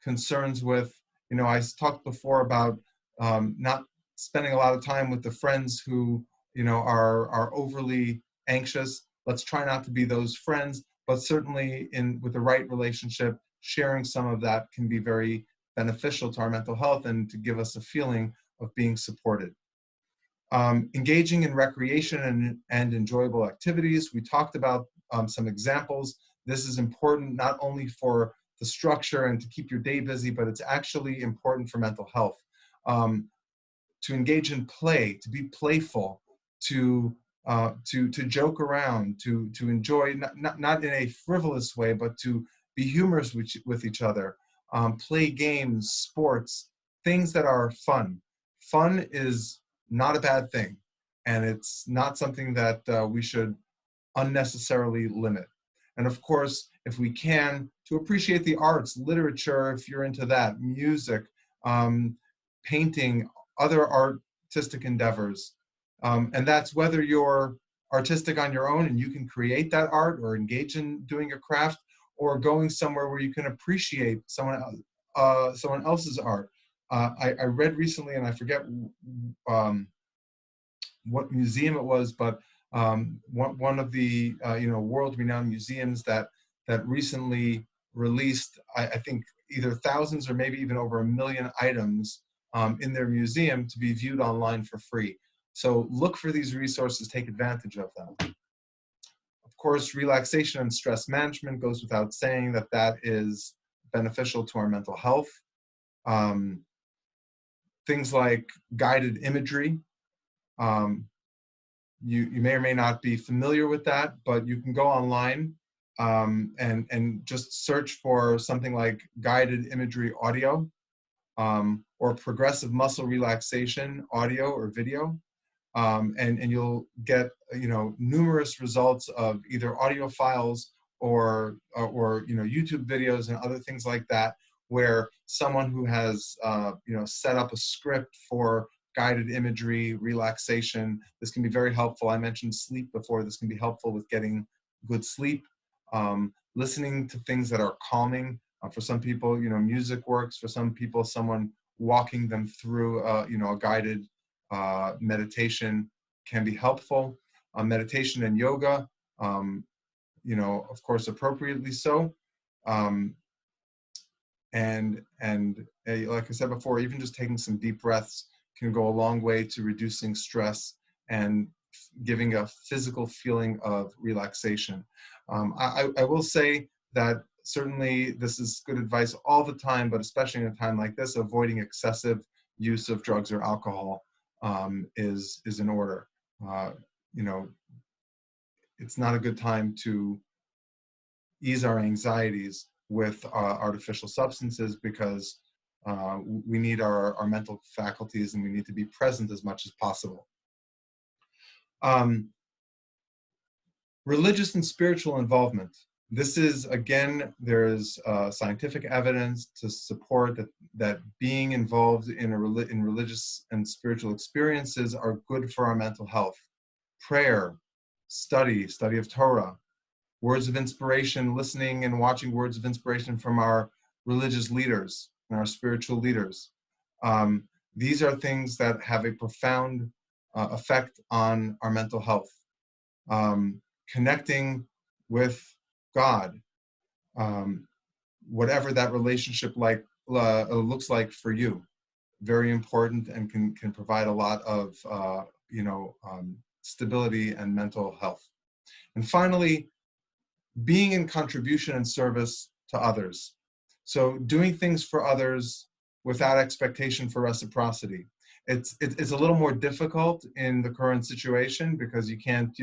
concerns with. You know, I talked before about not spending a lot of time with the friends who, you know, are overly anxious. Let's try not to be those friends, but certainly with the right relationship, sharing some of that can be very beneficial to our mental health and to give us a feeling of being supported. Engaging in recreation and enjoyable activities. We talked about some examples. This is important not only for the structure and to keep your day busy, but it's actually important for mental health. To engage in play, to be playful, to joke around, to enjoy, not in a frivolous way, but to be humorous with each other. Play games, sports, things that are fun. Fun is not a bad thing, and it's not something that we should unnecessarily limit. And of course, if we can, to appreciate the arts, literature, if you're into that, music, painting, other artistic endeavors. And that's whether you're artistic on your own and you can create that art or engage in doing a craft, or going somewhere where you can appreciate someone else's art. I read recently, and I forget what museum it was, but one of the world-renowned museums that recently released, I think, either thousands or maybe even over 1 million items in their museum to be viewed online for free. So look for these resources, take advantage of them. Of course, relaxation and stress management goes without saying that is beneficial to our mental health. Things like guided imagery. You may or may not be familiar with that, but you can go online and just search for something like guided imagery audio or progressive muscle relaxation audio or video. And you'll get numerous results of either audio files or YouTube videos and other things like that, where someone who has set up a script for guided imagery, relaxation. This can be very helpful. I mentioned sleep before. This can be helpful with getting good sleep. Listening to things that are calming. For some people, music works. For some people, someone walking them through a guided meditation can be helpful. Meditation and yoga, of course, appropriately so. And like I said before, even just taking some deep breaths can go a long way to reducing stress and giving a physical feeling of relaxation. I will say that certainly this is good advice all the time, but especially in a time like this, avoiding excessive use of drugs or alcohol is in order. It's not a good time to ease our anxieties with artificial substances, because we need our mental faculties and we need to be present as much as possible. Religious and spiritual involvement. This is, again, there's scientific evidence to support that being involved in religious and spiritual experiences are good for our mental health. Prayer, study of Torah, words of inspiration, listening and watching words of inspiration from our religious leaders and our spiritual leaders. These are things that have a profound effect on our mental health. Connecting with God, whatever that relationship looks like for you, very important, and can provide a lot of stability, and mental health. And finally, being in contribution and service to others. So doing things for others without expectation for reciprocity. It's a little more difficult in the current situation because you can't,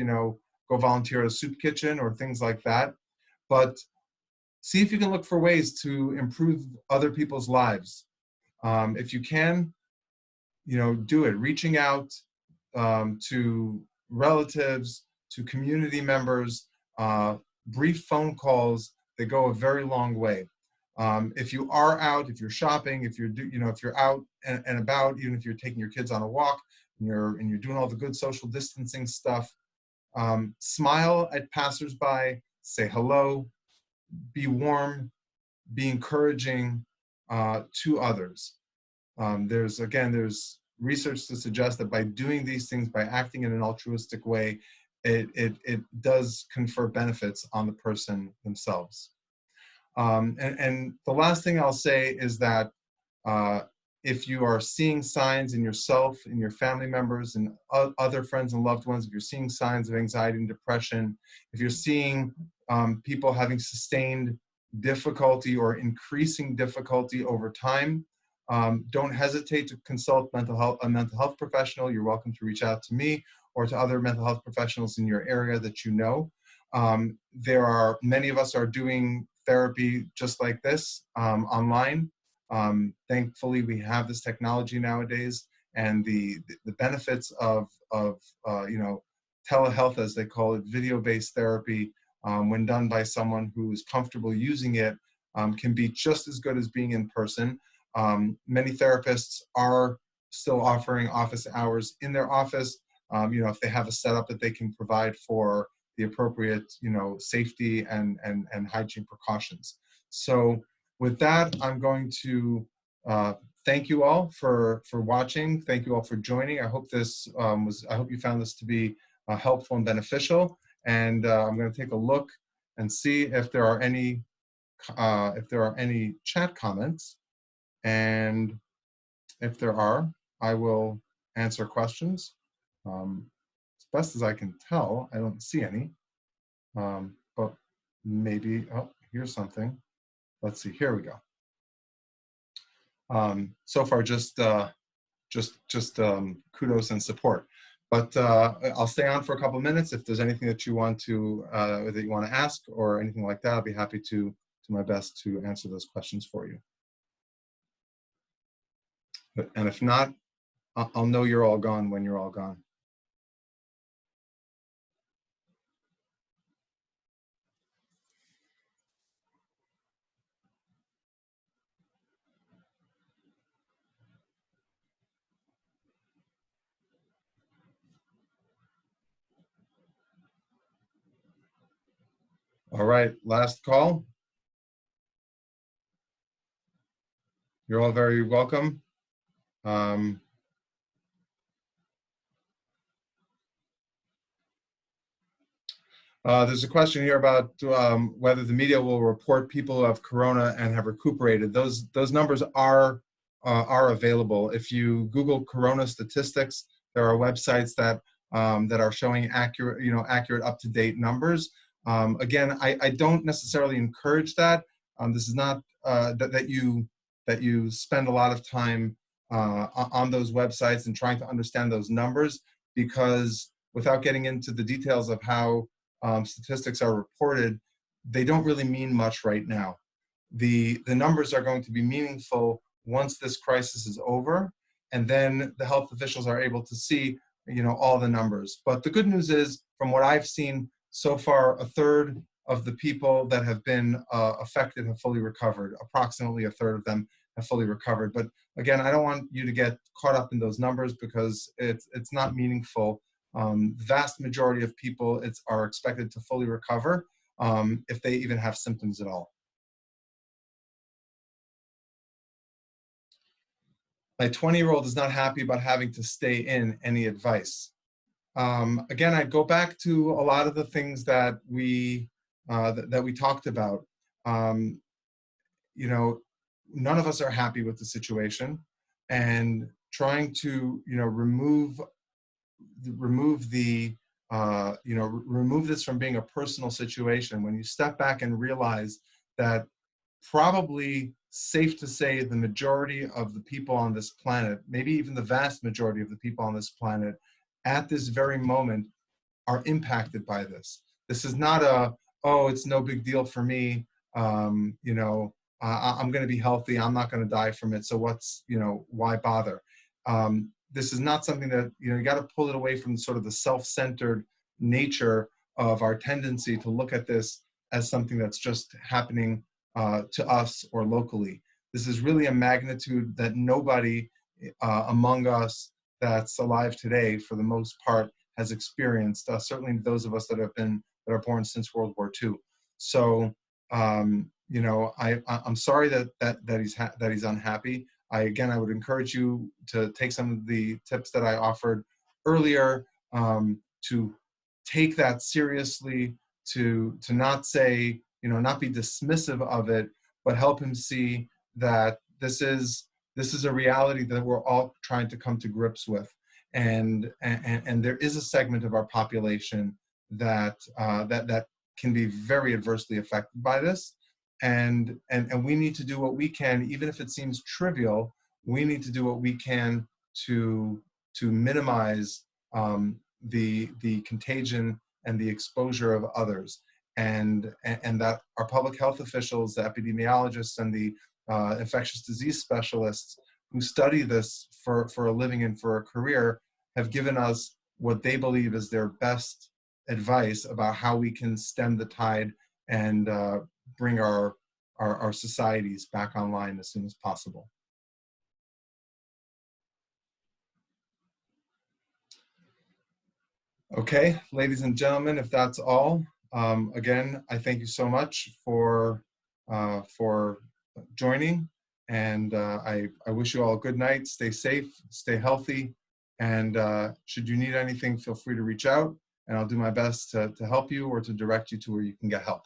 go volunteer at a soup kitchen or things like that. But see if you can look for ways to improve other people's lives. If you can, do it. Reaching out to relatives, to community members, brief phone calls, they go a very long way. If you are out, if you're shopping, if you're out and about, even if you're taking your kids on a walk and you're doing all the good social distancing stuff, smile at passersby, say hello, be warm, be encouraging to others. There's research to suggest that by doing these things, by acting in an altruistic way, it does confer benefits on the person themselves. And the last thing I'll say is that if you are seeing signs in yourself, in your family members, and other friends and loved ones, if you're seeing signs of anxiety and depression, if you're seeing people having sustained difficulty or increasing difficulty over time, don't hesitate to consult a mental health professional. You're welcome to reach out to me or to other mental health professionals in your area that you know. Many of us are doing therapy just like this online. Thankfully, we have this technology nowadays, and the benefits of telehealth, as they call it, video-based therapy, when done by someone who is comfortable using it, can be just as good as being in person. Many therapists are still offering office hours in their office, if they have a setup that they can provide for the appropriate, safety and hygiene precautions. So with that, I'm going to thank you all for watching. Thank you all for joining. I hope I hope you found this to be helpful and beneficial. And I'm going to take a look and see if there are any chat comments. And if there are, I will answer questions. As best as I can tell, I don't see any. But maybe, here's something. Let's see, here we go. So far, just kudos and support. But I'll stay on for a couple minutes. If there's anything that you want to ask or anything like that, I'll be happy to do my best to answer those questions for you. And if not, I'll know you're all gone when you're all gone. All right, last call. You're all very welcome. There's a question here about whether the media will report people who have corona and have recuperated. Those numbers are available. If you Google corona statistics, there are websites that are showing accurate, up-to-date numbers. Again, I don't necessarily encourage that. This is not that you spend a lot of time on those websites and trying to understand those numbers, because without getting into the details of how statistics are reported, they don't really mean much right now. The numbers are going to be meaningful once this crisis is over, and then the health officials are able to see, all the numbers. But the good news is, from what I've seen so far, a third of the people that have been affected have fully recovered. Approximately a third of them have fully recovered. But again, I don't want you to get caught up in those numbers because it's not meaningful. Vast majority of people are expected to fully recover if they even have symptoms at all. My 20-year-old is not happy about having to stay in. Any advice? Again, I'd go back to a lot of the things that we talked about. None of us are happy with the situation, and trying to remove remove the, remove this from being a personal situation, when you step back and realize that probably safe to say the majority of the people on this planet, maybe even the vast majority of the people on this planet at this very moment are impacted by this. This is not a, oh, it's no big deal for me. I'm going to be healthy. I'm not going to die from it. So what's, why bother? This is not something that, you got to pull it away from sort of the self-centered nature of our tendency to look at this as something that's just happening to us or locally. This is really a magnitude that nobody among us that's alive today, for the most part, has experienced. Certainly, those of us that are born since World War II. So, I'm sorry that he's unhappy. I would encourage you to take some of the tips that I offered earlier, to take that seriously, to not say, not be dismissive of it, but help him see that this is a reality that we're all trying to come to grips with. And there is a segment of our population that can be very adversely affected by this. And we need to do what we can, even if it seems trivial. We need to do what we can to minimize the contagion and the exposure of others, and that our public health officials, the epidemiologists, and the infectious disease specialists who study this for a living and for a career have given us what they believe is their best advice about how we can stem the tide and bring our societies back online as soon as possible. Okay, ladies and gentlemen, if that's all, again, I thank you so much for joining, and I wish you all a good night. Stay safe, stay healthy, and should you need anything, feel free to reach out, and I'll do my best to help you or to direct you to where you can get help.